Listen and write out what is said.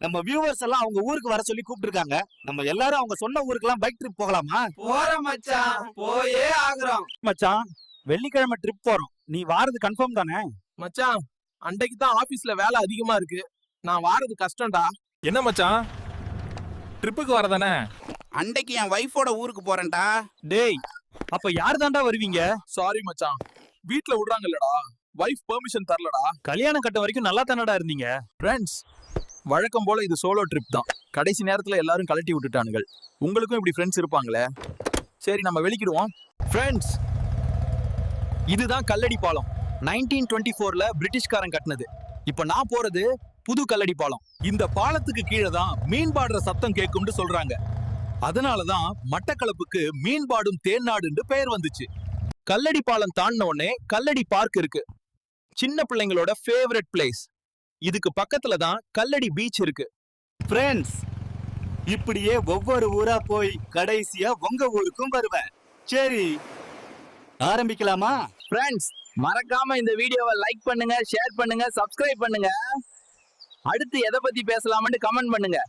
நம்ம வியூவர்ஸ் எல்லாம் அவங்க ஊருக்கு வர சொல்லி கூப்பிட்டுருக்காங்க. நம்ம எல்லாரும் அவங்க சொன்ன ஊருக்கு எல்லாம் பைக் ட்ரிப் போகலாமா? போறோம் மச்சான், போயே ஆகுறோம். மச்சான், வெள்ளிக்கிழமை ட்ரிப் போறோம். நீ வாரது கன்ஃபார்ம் தானே? மச்சான், அன்னைக்கு தான் ஆபீஸ்ல வேலை அதிகமா இருக்கு. நான் வாரது கஷ்டம்டா. என்ன மச்சான், ட்ரிப்புக்கு வரதானே? அன்னைக்கு என் வைஃபோட ஊருக்கு போறேன்டா. டேய், அப்ப யார் தாண்டா வருவீங்க? சாரி மச்சான், வீட்ல விடுறாங்கல்லடா, வைஃப் பெர்மிஷன் தரலடா. கல்யாணம் கட்ட வரைக்கும் நல்லா தானடா இருந்தீங்க. ஃப்ரெண்ட்ஸ், வழக்கம் போல இது சோலோ ட்ரிப் தான். கடைசி நேரத்துல எல்லாரும் கழட்டி விட்டுட்டானுங்க. உங்களுக்கும் இப்படி ஃப்ரெண்ட்ஸ் இருப்பாங்களே. சரி, நம்ம வெளிக்கிடுவோம். ஃப்ரெண்ட்ஸ், இதுதான் கல்லடி பாலம். 1924ல பிரிட்டிஷ்காரன் கட்டினது. இப்ப நான் போறது புது கல்லடி பாலம். இந்த பாலத்துக்கு கீழே தான் மீன் பாடுற சத்தம் கேட்கும்னு சொல்றாங்க. அதனாலதான் மட்டக்களப்புக்கு மீன் பாடும் தேன்நாடுன்னு பெயர் வந்துச்சு. கல்லடி பாலம் தாண்டின உடனே கல்லடி பார்க் இருக்கு. சின்ன பிள்ளைங்களோட ஃபேவரட் பிளேஸ். இதுக்கு பக்கத்துல தான் கல்லடி பீச் இருக்கு. ஃப்ரெண்ட்ஸ், இப்படியே ஒவ்வொரு ஊரா போய் கடைசியா உங்க ஊருக்கும் வருவேன். சரி, ஆரம்பிக்கலாமா? ஃப்ரெண்ட்ஸ், மறக்காம இந்த வீடியோவை லைக் பண்ணுங்க, ஷேர் பண்ணுங்க, சப்ஸ்கிரைப் பண்ணுங்க. அடுத்து எதை பத்தி பேசலாம்னு கமெண்ட் பண்ணுங்க.